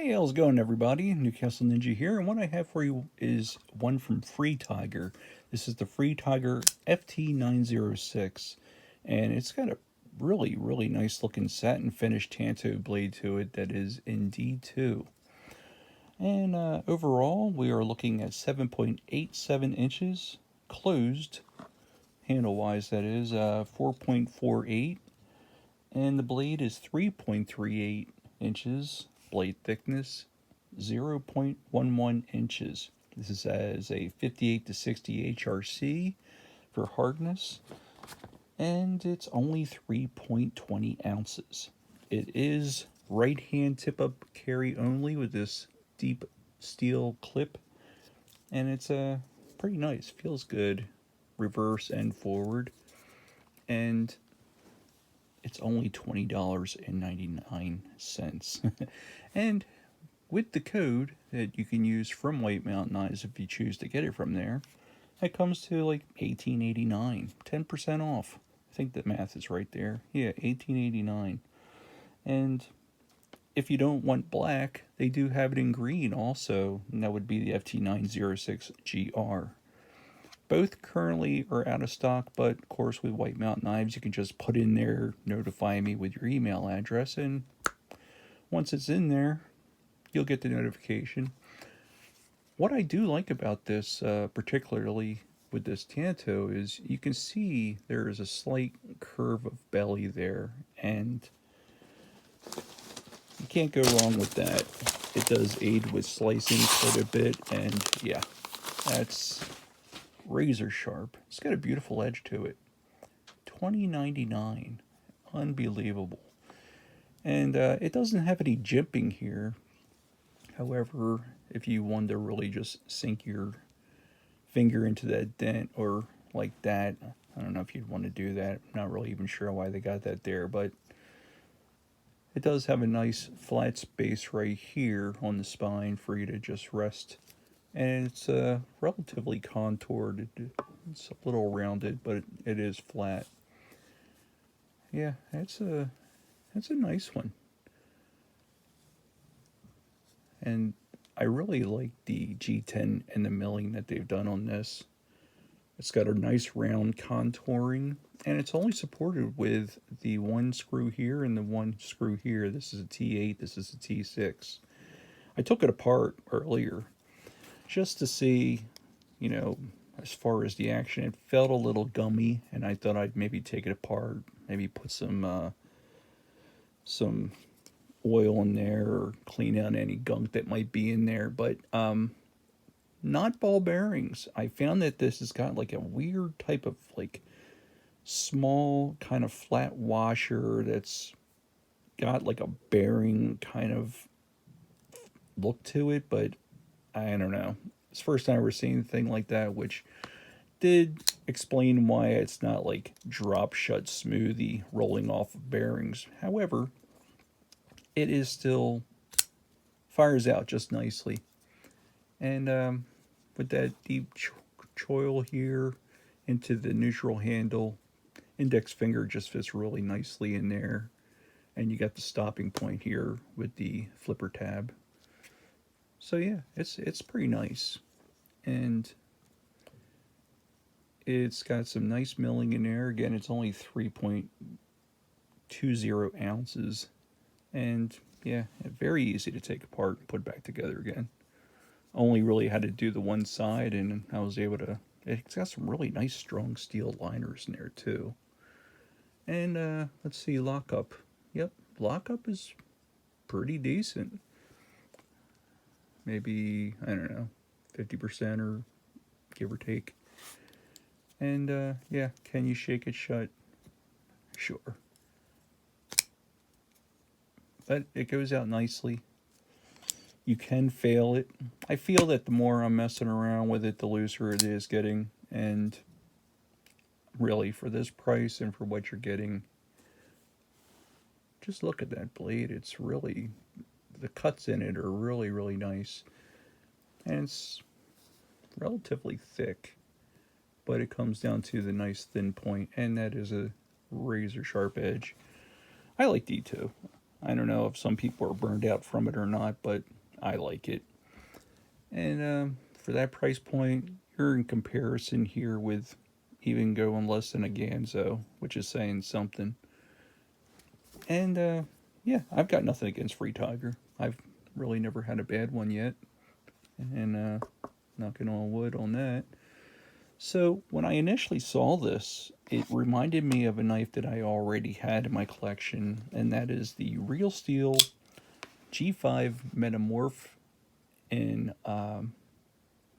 Hey, how's it going, everybody? Newcastle Ninja here, and what I have for you is one from FreeTiger. This is the FreeTiger FT906, and it's got a really nice looking satin finish Tanto blade to it that is in D2. And overall, we are looking at 7.87 inches closed, handle wise, that is, 4.48, and the blade is 3.38 inches blade thickness, 0.11 inches. This is as a 58 to 60 HRC for hardness, and it's only 3.20 ounces. It is right hand tip up carry only with this deep steel clip, and it's pretty nice. Feels good, reverse and forward, and it's only $20.99. And with the code that you can use from White Mountain Eyes if you choose to get it from there, it comes to like $18.89, 10% off. I think the math is right there. Yeah, $18.89. And if you don't want black, they do have it in green also, and that would be the FT906-GR. Both currently are out of stock, but of course with White Mountain Knives, you can just put in there, notify me with your email address, and once it's in there, you'll get the notification. What I do like about this, particularly with this Tanto, is you can see there is a slight curve of belly there, and you can't go wrong with that. It does aid with slicing quite a bit, and yeah, that's razor sharp. It's got a beautiful edge to it. $20.99, unbelievable. And it doesn't have any jimping here. However, if you want to really just sink your finger into that dent or like that, I don't know if you'd want to do that. I'm not really even sure why they got that there, but it does have a nice flat space right here on the spine for you to just rest. And it's relatively contoured. It's a little rounded, but it is flat. Yeah, it's a nice one. And I really like the G10 and the milling that they've done on this. It's got a nice round contouring, and it's only supported with the one screw here and the one screw here. This is a T8, this is a T6. I took it apart earlier just to see, as far as the action. It felt a little gummy, and I thought I'd maybe take it apart, maybe put some oil in there or clean out any gunk that might be in there, but not ball bearings. I found that this has got like a weird type of like small kind of flat washer that's got like a bearing kind of look to it, but I don't know. It's the first time I've ever seen a thing like that, which did explain why it's not like drop shut smoothie rolling off of bearings. However, it is still fires out just nicely. And with that deep choil here into the neutral handle, index finger just fits really nicely in there. And you got the stopping point here with the flipper tab. So yeah, it's pretty nice. And it's got some nice milling in there. Again, it's only 3.20 ounces. And yeah, very easy to take apart and put back together again. Only really had to do the one side, and I was able to. It's got some really nice strong steel liners in there too. And let's see, lockup. Yep, lockup is pretty decent. Maybe, I don't know, 50% or give or take. And yeah, can you shake it shut? Sure. But it goes out nicely. You can fail it. I feel that the more I'm messing around with it, the looser it is getting. And really, for this price and for what you're getting, just look at that blade. It's really, the cuts in it are really nice. And it's relatively thick, but it comes down to the nice thin point, and that is a razor sharp edge. I like D2. I don't know if some people are burned out from it or not, but I like it. And for that price point, you're in comparison here with even going less than a Ganzo, which is saying something. And yeah, I've got nothing against FreeTiger. I've really never had a bad one yet. And knocking on wood on that. So when I initially saw this, it reminded me of a knife that I already had in my collection, and that is the Real Steel G5 Metamorph in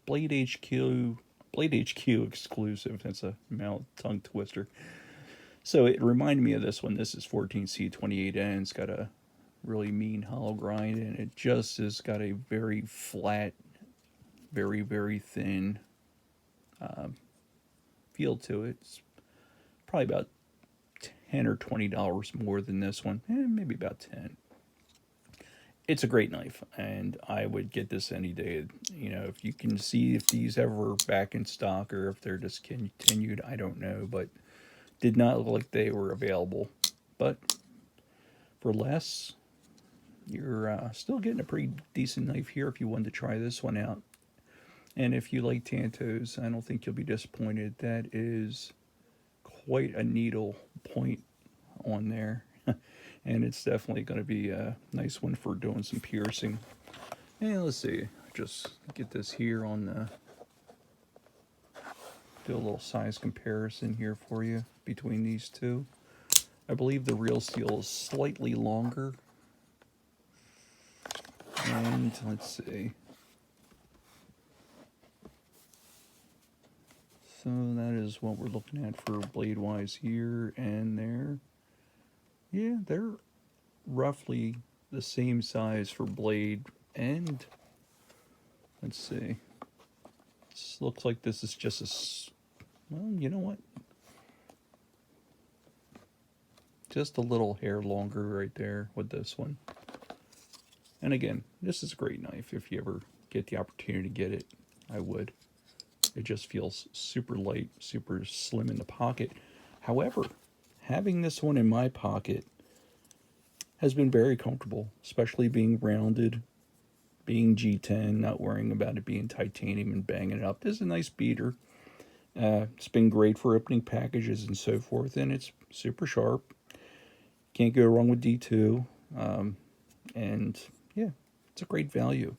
Blade HQ exclusive. That's a mouth tongue twister. So it reminded me of this one. This is 14C28N. It's got a really mean hollow grind, and it just has got a very flat, very, very thin feel to it. It's probably about $10 or $20 more than this one, maybe about 10. It's a great knife, and I would get this any day. You know, if you can see if these ever back in stock or if they're discontinued, I don't know, but did not look like they were available. But for less, you're still getting a pretty decent knife here if you wanted to try this one out. And if you like Tantos, I don't think you'll be disappointed. That is quite a needle point on there. And it's definitely going to be a nice one for doing some piercing. And let's see, just get this here on the, do a little size comparison here for you between these two. I believe the Real Steel is slightly longer. And let's see. So that is what we're looking at for blade-wise here and there. Yeah, they're roughly the same size for blade, and let's see. This looks like this is just well, you know what? Just a little hair longer right there with this one. And again, this is a great knife. If you ever get the opportunity to get it, I would. It just feels super light, super slim in the pocket. However, having this one in my pocket has been very comfortable, especially being rounded, being G10, not worrying about it being titanium and banging it up. This is a nice beater. It's been great for opening packages and so forth, and it's super sharp. Can't go wrong with D2. And yeah, it's a great value.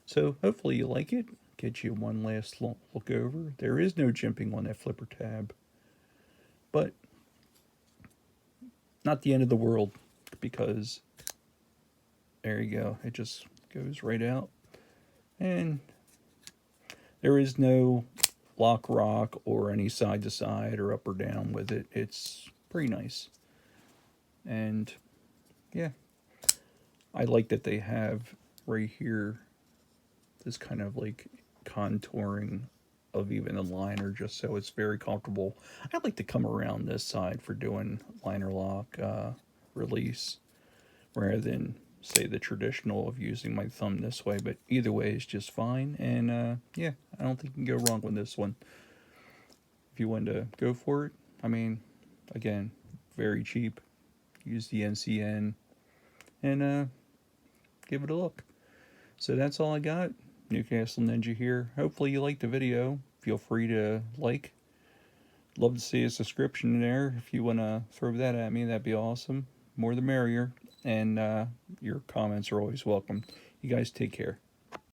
So hopefully you like it. Get you one last look over. There is no jimping on that flipper tab, but not the end of the world, because there you go. It just goes right out, and there is no lock rock or any side to side or up or down with it. It's pretty nice. And yeah, I like that they have right here this kind of like contouring of even the liner, just so it's very comfortable. I like to come around this side for doing liner lock release rather than say the traditional of using my thumb this way, but either way is just fine. And yeah, I don't think you can go wrong with this one. If you want to go for it, I mean, again, very cheap. Use the NCN and give it a look. So that's all I got. Newcastle Ninja here. Hopefully you liked the video. Feel free to like. Love to see a subscription there. If you want to throw that at me, that'd be awesome. More the merrier. And your comments are always welcome. You guys take care.